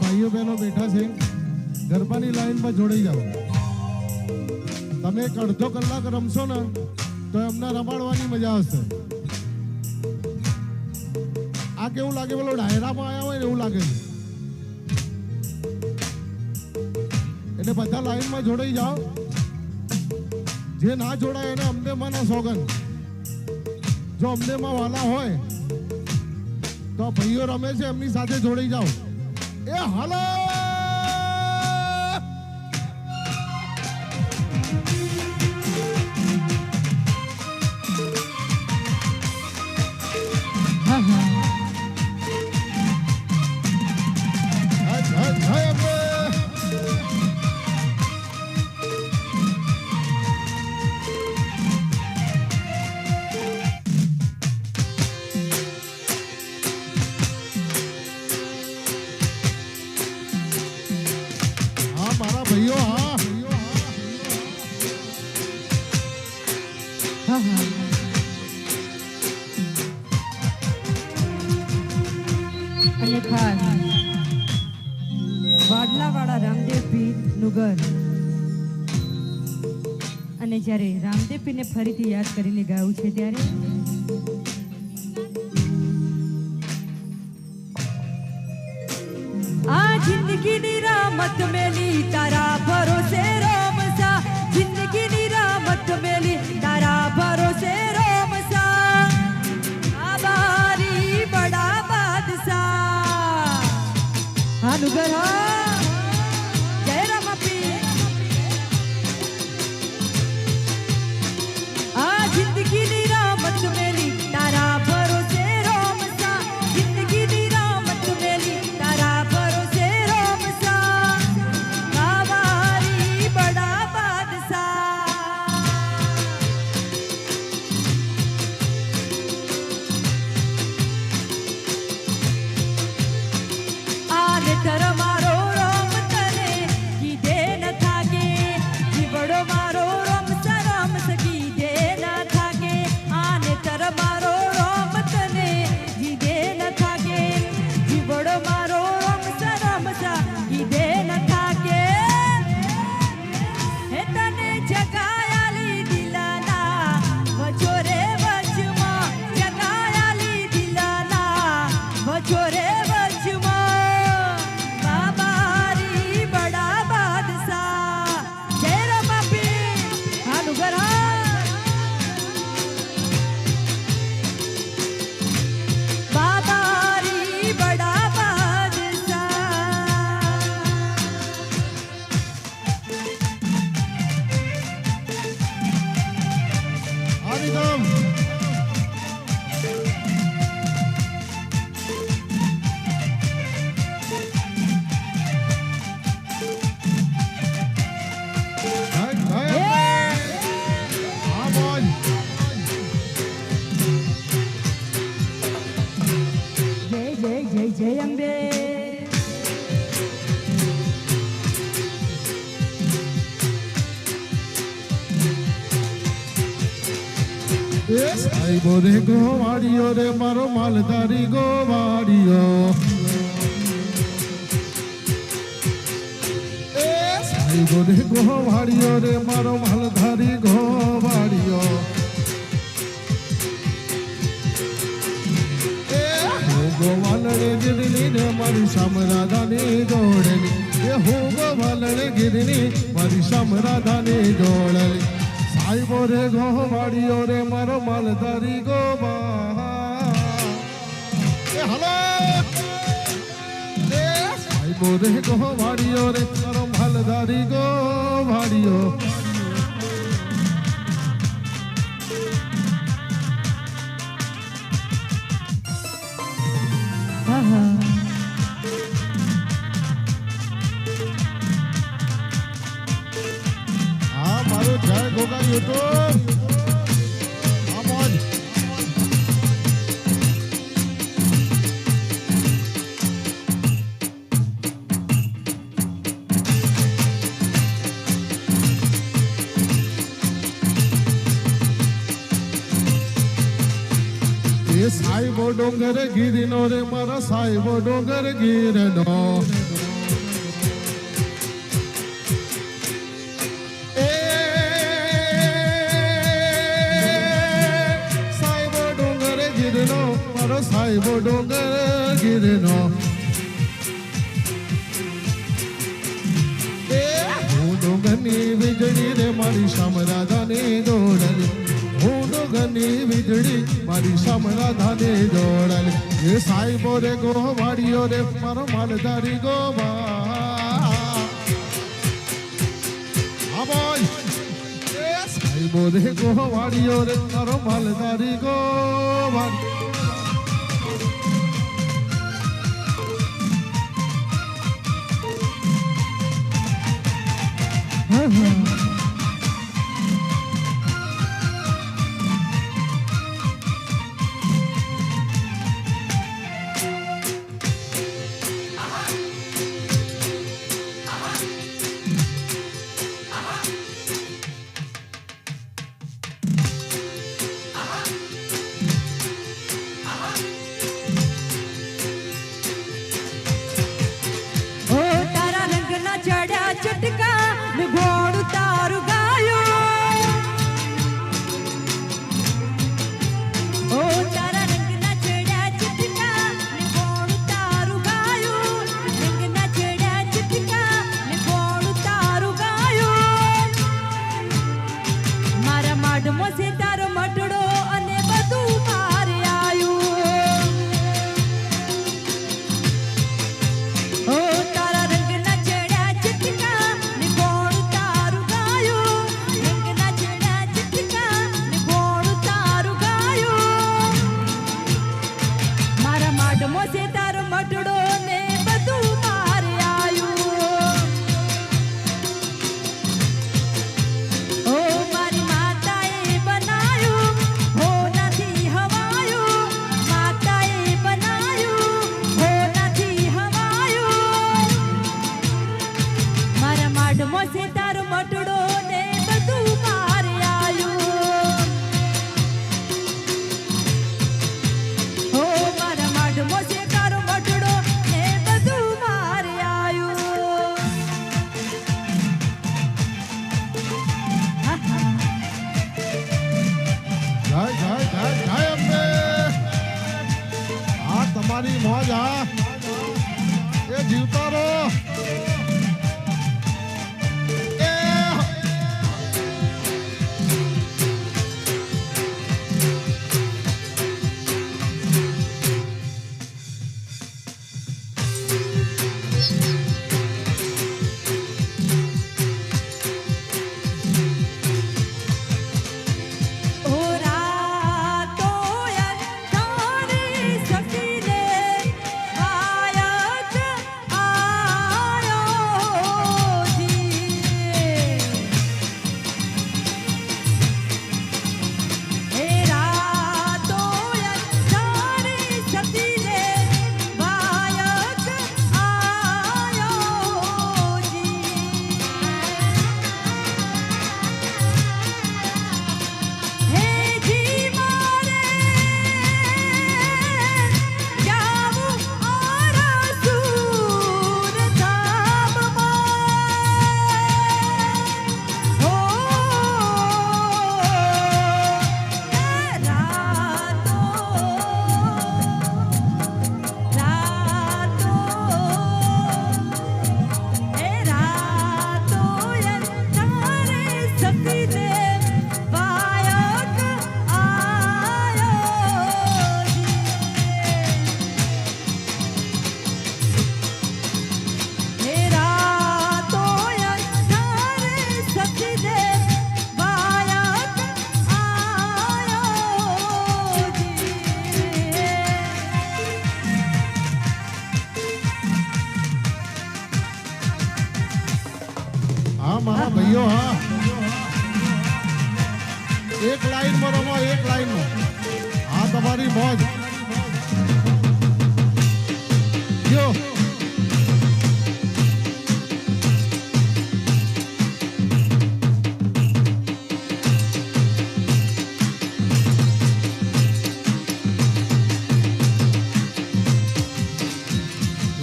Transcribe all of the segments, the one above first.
ભાઈઓ બહેનો બેઠા છે ગરબાની લાઈનમાં જોડાઈ જાઓ. તમે એક અડધો કલાક રમશો ને તો એમને રમાડવાની મજા આવશે. આ કેવું લાગે બોલો ડાયરામાં આવ્યા હોય ને એવું લાગે છે. એટલે બધા લાઈનમાં જોડાઈ જાઓ. જે ના જોડાય એને અમદેમાં ના સોગન. જો અમદેમાં વાલા હોય તો ભાઈઓ રમે છે એમની સાથે જોડાઈ જાઓ. એ હાલો અને ખાસ વાડલાવાળા રામદેવ પીર નું ઘર. અને જ્યારે રામદેવ પીરને ફરીથી યાદ કરીને ગાવું છે ત્યારે આ જિંદગીની રામત મેલી તારા ભરોસે રોમસા. જિંદગીની રામત મેલી તારા ભરોસે રોમસા. આબારી બડા બાદશાહ હાનુગર જય રામપી. આ જિંદગીની રામત મેલી તારા ભરોસે રોમસા. જિંદગીની રામત મેલી તારા ભરોસે રોમસા. આબારી બડા બાદશાહ. આને તર મારો રોમ તને કીધે ન થાકે. જીવડો મારો રોમ સરમ કીધે ન થાકે. આને તર મારો રોમ તને કીધે ન થાકે. જીવડો મારો રોમ સરમ કીધે ન થાકે. હે તને જગાયાલી દિલના વચોરે વચમાં. જગાયાલી દિલના વચોરે વચમાં. બાબારી બડા બાદશાહ જય રામપી હાનુગર. બાબારી બડા બાદશાહ. આદિગમ જય જય જય જય અંબે. સાહેબો રે ગોવાડીઓ રે મારો માલધારી ગોવાડીઓ. સાહેબો રે ગોવાડીઓ રે મારો માલધારી ગોવાડીઓ. ગોવાલડે ગીરની ને મારી સામરાધાની જોડેલી. એ હું ગોવાલડે ગીરની મારી સામરાધાની જોડેલી. સાહેબો રે ગોવાડીઓ રે મારો માલધારી ગોવા. એ હલો સાહેબો રે ગોવાડીઓ રે મારો માલધારી ગોવાડીઓ. હા મારો જય ગોગા યુટ્યુબ. હા મોજ. સાહેબો ડોંગર ગીરનો રે મારા સાહેબો ડોંગર ગીરનો. સાહેબો ડોંગર ગીરનો હું ડોંગરની વીજળી રે મારી શામરાધાની દોડલી હું ડોંગરની વીજળી મારી શામરાધાની દોડલી એ સાહેબો રે ગોવાળીઓ રે મારો માલધારી ગોવા હા ભાઈ સાહેબો રે ગોવાળીઓ રે મારો માલધારી ગોવાળી ચટકા ને ઘોડું તારું ગાયું ઓ તારા રંગના ચડ્યા ચટકા ને ઘોડું તારું ગાયું રંગના ચડ્યા ચટકા ને ઘોડું તારું ગાયું મારા માડમો છે તારો મટડો અને બધું મારે આયું ઓ તારા રંગના મોસે તારો મટડો ને બધું મારે આયું ઓ મારી માતાએ બનાયું હો નથી હવાયું માતાએ બનાયું હો નથી હવાયું મારા માડ મોસે તારો મટડો ને બધું મારે આયું હો મારા માડ મોસે તારો મટડો ને બધું મારે આયું જય જય જય જય અંબે આ તમારી મોજ આ એ જીવતા રહો એ ઓ રાતો અંધારી સકીને વાયક આયો જી હે રાતો અંધારી સકીને વાયક આયો જી હે જી મારે જાવું આરસુર ધામમાં હો રાતો અંધારે સકીને વાયક આયો હે રાતો અંધારે સકીને વાયક આયો હા મારા ભાઈઓ હા એક લાઈનમાં રમો એક લાઈનમાં આ તમારી મોજ જો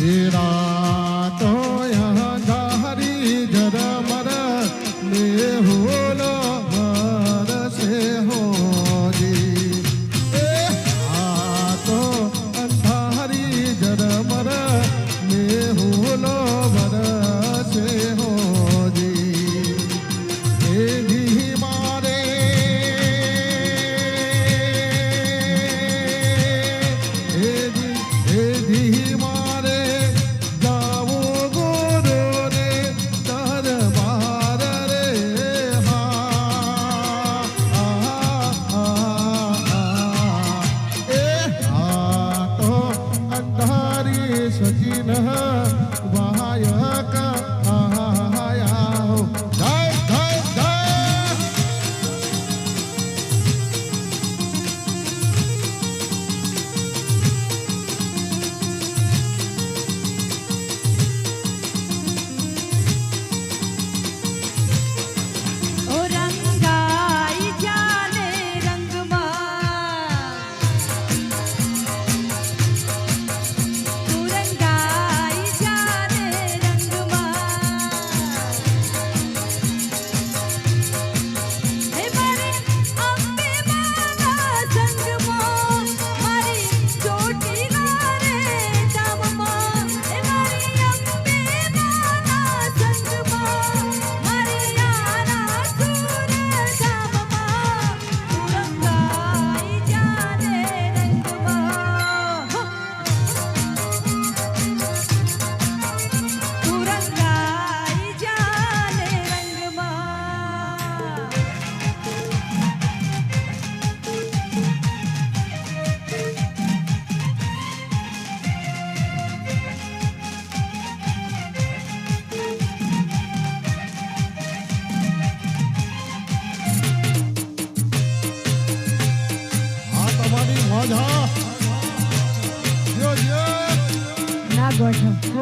એ રાતો અંધારી જરમર ને હોલો ભરસે હોજી એ આ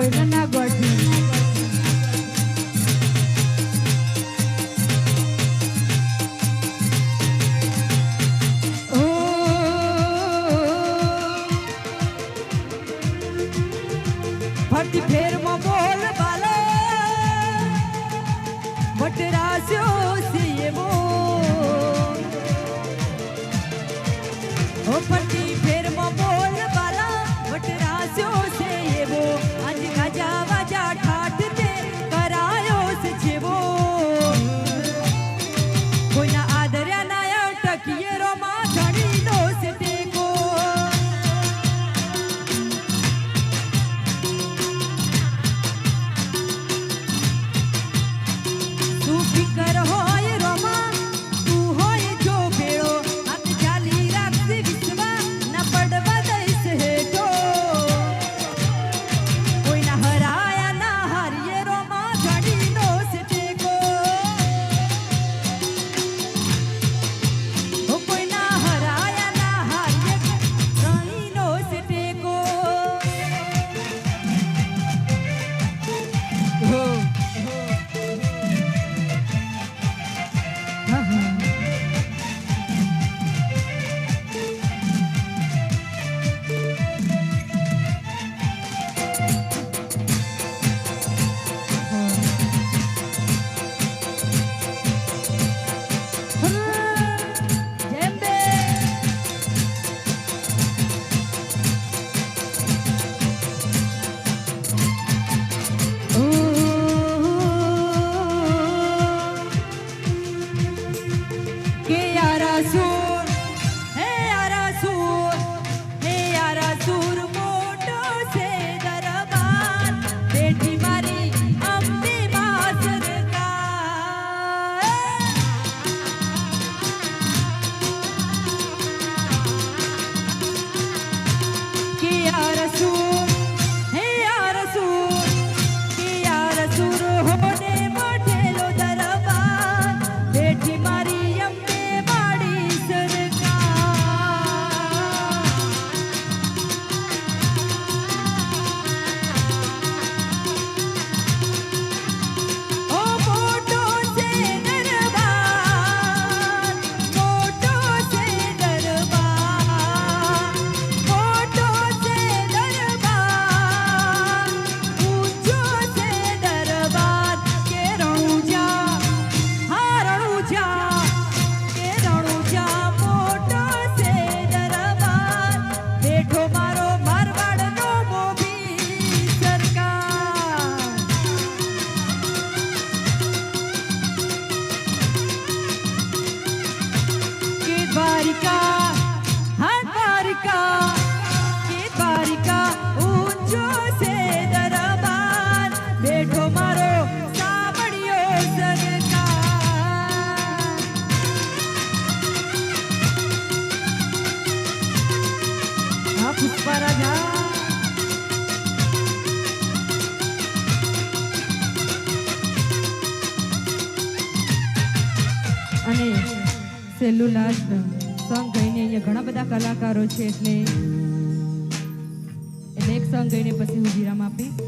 કોઈને ના ગોઠવી ફરતી ફેરમાં બોલ બાલો વટરાસ્યો સીએમો ઓ ફરતી ફેરમાં બોલ બાલા વટરાસ્યો સીએમો આજ ગાજા વાજા ઠાઠ તે કરાયો છે જેવો કોઈના આદર્યા ના ટકીએ રોમાં ધણી નો છે ટેકો તું ફિકર હોય રોમા તું હોય જો ભેળો હાથ ચાલી રાખશે વિશ્વા ના પડવા દઈશ હેઠો કોઈના હરાયા ના હારીએ રોમા ધણીનો છે ટેકો કોઈના હરાયા ના હારીએ ધણીનો છે ટેકો જેમ્બે કે યારા સૂર હે યારા સૂર હે યારા સૂર મોટો છે દરબાર બેટી મારી અંબે માં સરકાર કે યારા સૂર હે યારા સૂર કે યારા સૂર હોને મોઢેલો દરબાર બેટી મારી અંબે માડી સરકાર ઓ મોટો છે દરબાર મોટો છે દરબાર મોટો છે દરબાર ઊંચો છે દરબાર કે રણુજા હા રણુજા કે રણુજા મોટો છે દરબાર બેઠો મારો મારવાડનો મોભી સરકાર કે દ્વારિકા હા દ્વારિકા કે દ્વારિકા ઊંચો છે દરબાર બેઠો મારો સાંભળ્યો સરકાર હા પુષ્પા રાજા અને છેલ્લું લાસ્ટ સોંગ ગાઈને અહીંયા ઘણા બધા કલાકારો છે એટલે એક સોંગ ગાઈને પછી હું વિરામ આપીશ